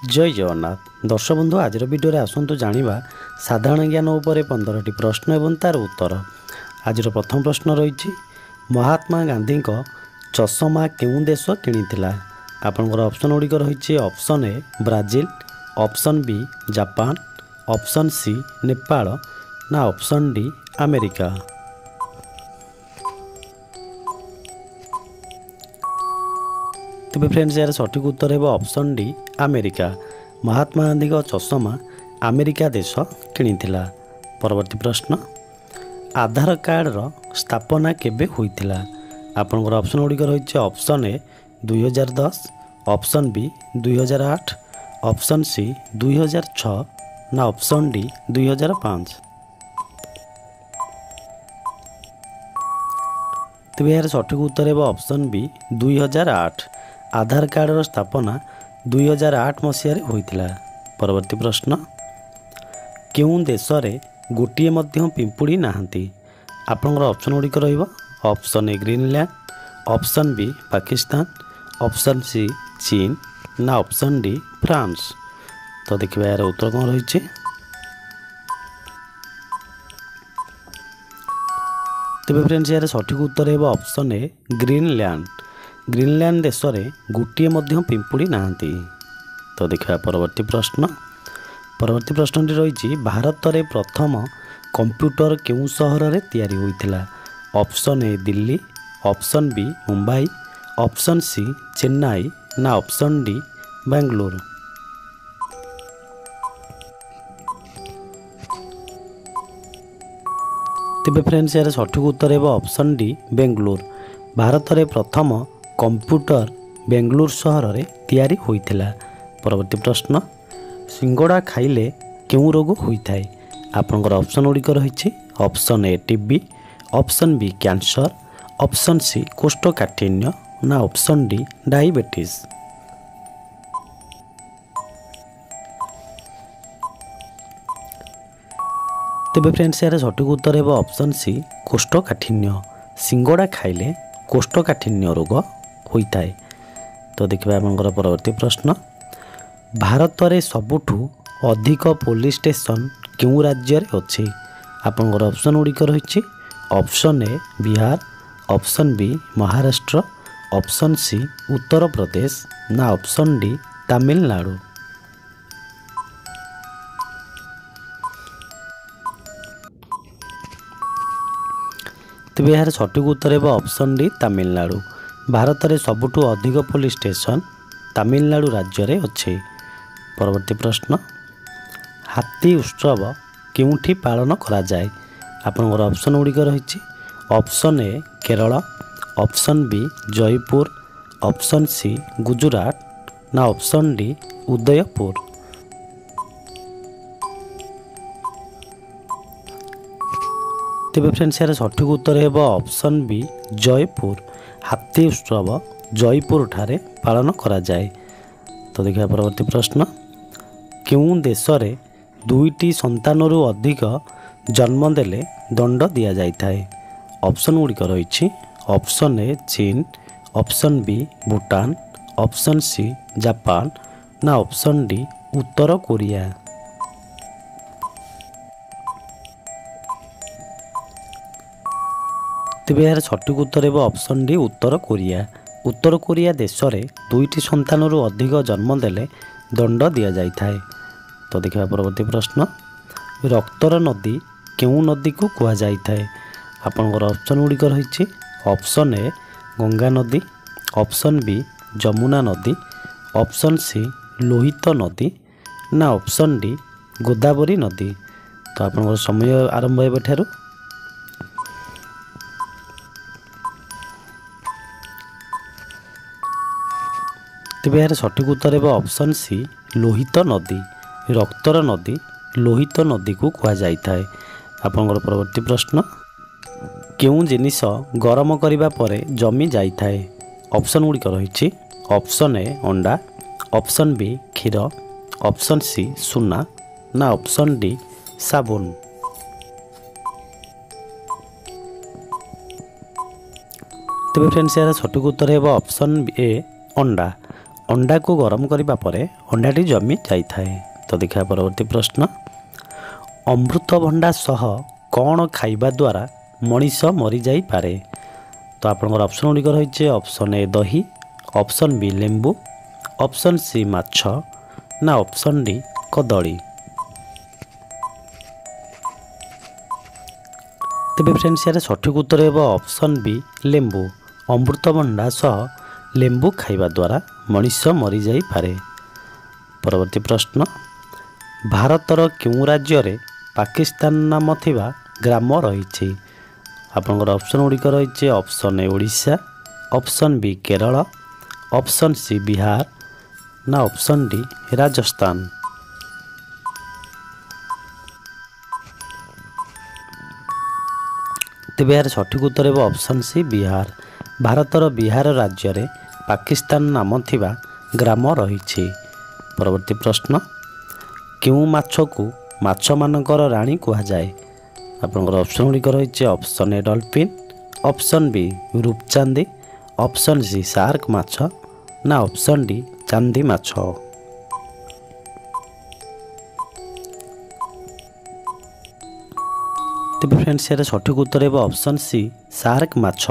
जय जगन्नाथ दर्शक बंधु आज भिडियो आसतु जाना साधारण ज्ञान उपर 15टी प्रश्न एवं तार उत्तर। आज प्रथम प्रश्न रही महात्मा गांधी चषमा केउं देश किणिथिला। आपनकर ऑप्शन गुड़िक रही option A Brazil, option B Japan, option C Nepal ना ऑप्शन डी अमेरिका। तेज फ्रेंड्स यार सठिक उत्तर है option D America. Mahatma Gandhi चषमा अमेरिका देश किणिथिला। परवर्ती प्रश्न आधार कार्ड रो स्थापना केबे होइथिला। आपनकर ऑप्शन गुड़िक रही option A 2010, option B 2008, option C 2006 ना ऑप्शन डी 2005। तेज यार सठिक उत्तर है ऑप्शन बी 2008। आधार कार्डर स्थापना 2008 मसीह होइथिला। परवर्ती प्रश्न केउं देश रे गोटिए मध्य पिंपुड़ी नाहंती। आपनकर ऑप्शन गुड़िक रहिबो option A Greenland, option B Pakistan, option C चीन ना ऑप्शन डी फ्रांस। तो देखिए यार उत्तर कौन रही। तेज फ्रेंड्स यार सठिक उत्तर है ऑप्शन ए ग्रीनलैंड। ग्रीनलैंड देश में गोटे मध्य पिंपुड़ी नाहंती। तो देखा परवर्ती प्रश्न। परवर्ती प्रश्न रही भारत में प्रथम कंप्यूटर केउं सहर में तैयारी होइथिला। Option A Delhi, option B Mumbai, option C Chennai ना ऑप्शन डी बेंगलुरु। तेज फ्रेंड्स यार सठिक उत्तर है ऑप्शन डी बेंगलुरु। भारत में प्रथम कंप्यूटर बेंगलुरु सहर में तैयारी होइथिला। परवर्ती प्रश्न सिंगड़ा खाइले केउं रोग होइथाय। आपनकर ऑप्शन गुड़िक रही option A TB, option B cancer, option C कोष्ठकाठिन्य ना ऑप्शन डी डायबिटीज। तेज फ्रेंड्स यार सठिक उत्तर है ऑप्शन सी कोष्ठकाठिन्य। सिंगड़ा खाइले कोष्ठकाठिन्य रोग होइथाय। तो देखिए आपनकर परवर्ती प्रश्न भारत में सबुठु अधिक पुलिस स्टेशन केउं राज्य रे अछि। आपनकर ऑप्शन गुड़िक रही option A Bihar, option B Maharashtra, option C Uttar Pradesh ना ऑप्शन डी तमिलनाडु। तेज यार सठिक उत्तर है ऑप्शन डी तमिलनाडु। भारत में सबुठु अधिक पुलिस स्टेशन तमिलनाडु राज्य में अच्छे। परवर्ती प्रश्न हाथी उत्सव केउठी पालन करा जाए। आपनकर ऑप्शन गुड़िक रही option A Kerala, option B Jaipur, option C Gujarat ना ऑप्शन डी उदयपुर। तेज फ्रेंड्स यार सठिक उत्तर है ऑप्शन बी जयपुर। हाथी उत्सव जयपुर ठारे पालन करा जाए। तो देखिए परवर्ती प्रश्न केउं देश रे दुईटी संतानरू अधिक जन्म देले दंड दिया जाइथाय। ऑप्शन गुड़िक रही ऑप्शन ए चीन, option B Bhutan, option C Japan ना ऑप्शन डी उत्तर कोरिया। तेज यार सठिक उत्तर है ऑप्शन डी उत्तर कोरिया। उत्तर कोरिया देश में दुईटी संतानरू अधिक जन्म देले दंड दि जाए। तो देखा परवर्ती प्रश्न रक्तर नदी केउं नदी को कह जाए। आपनकर ऑप्शन गुड़िक रही ऑप्शन ए गंगा नदी, ऑप्शन बी जमुना नदी, ऑप्शन सी लोहित नदी ना ऑप्शन डी गोदावरी नदी। तो आपनकर समय आरंभ होबे ठारू तेज यार सठिक उत्तर है ऑप्शन सी लोहित नदी। रक्तर नदी लोहित नदी को कह जाए। आपनकर परवर्ती प्रश्न केउं जिनिस गरम करिबा परे जमी जाइथाय। ऑप्शन गुड़िक रही ऑप्शन ए अंडा, ऑप्शन बी क्षीर, ऑप्शन सी सुना ना ऑप्शन डी साबुन। तेज फ्रेंड्स यार सठिक उत्तर है ऑप्शन ए अंडा। अंडा को गरम करने पर अंडाटी जमी जाए। तो देखा परवर्ती प्रश्न अमृतभंडा सह कौन खाइबा द्वारा मनीष मरी जाई पारे। तो आपनकर ऑप्शन गुड़िक रही ऑप्शन ए दही, ऑप्शन बी लेंबू, ऑप्शन सी माछ ना ऑप्शन डी कदली। तेरे फ्रेंड्स यार सठिक उत्तर है ऑप्शन बी लेंबू। अमृतभंडा सह लेंबू खाइबा द्वारा मनीष मरी जाई पारे। परवर्ती प्रश्न भारतर क्यों राज्य रे पाकिस्तान नाम थिबा ग्राम रही। आपनकर ऑप्शन गुड़िक रही option A Odisha, option B Kerala, option C Bihar ना ऑप्शन डी राजस्थान। तेबे यार सठिक उत्तर है ऑप्शन सी बिहार। भारतर बिहार राज्य रे पाकिस्तान नाम थिबा ग्राम रही। परवर्ती प्रश्न क्यों माछ को माछ मानकर राणी कहा जाए। आपनकर ऑप्शन गुड़िक रही option A dolphin, option B रूपचांदी, ऑप्शन सी शार्क माछ ना ऑप्शन डी चांदी माछ। तेरे फ्रेंड्स यार सठिक उत्तर है ऑप्शन सी शार्क माछ।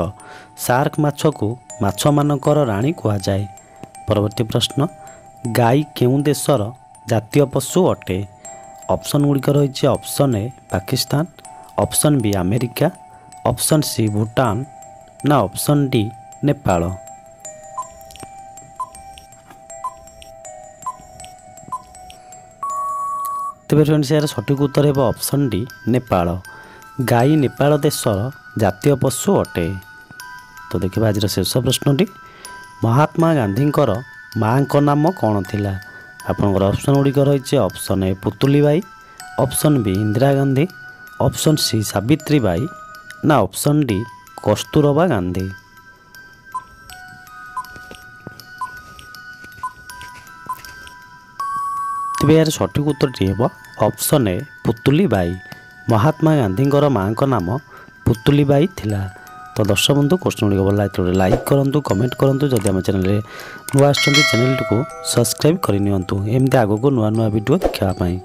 शार्क माछ को माछ मानकर राणी कहा जाए। परवर्ती प्रश्न गाई केउं देशर जातीय पशु अटे। ऑप्शन गुड़िक रही option A Pakistan, option B America, option C Bhutan ना ऑप्शन डी नेपाल। तेरे फ्रेंड्स यार सठिक उत्तर है ऑप्शन डी नेपाल। गाई नेपाल देशर जातीय पशु अटे। तो देखिए आज शेष प्रश्नटी महात्मा गांधी माँ का नाम कौन थिला। आपनकर ऑप्शन गुड़िक रही option A Putli Bai, option B Indira Gandhi, option C Savitri Bai ना ऑप्शन डी कस्तूरबा गांधी। तेरे यार सठिक उत्तरटी है ऑप्शन ए पुतुली बाई। महात्मा गांधी माँ का नाम पुतुली बाई थिला। तो दर्शक बंधु क्वेश्चन गुड़िक भल लगे लाइक करूँ, कमेंट करूँ। जदि आम चैनल नुआ चैनल को सब्सक्राइब करनी एमती आगक नुआ नुआ वीडियो देखापी।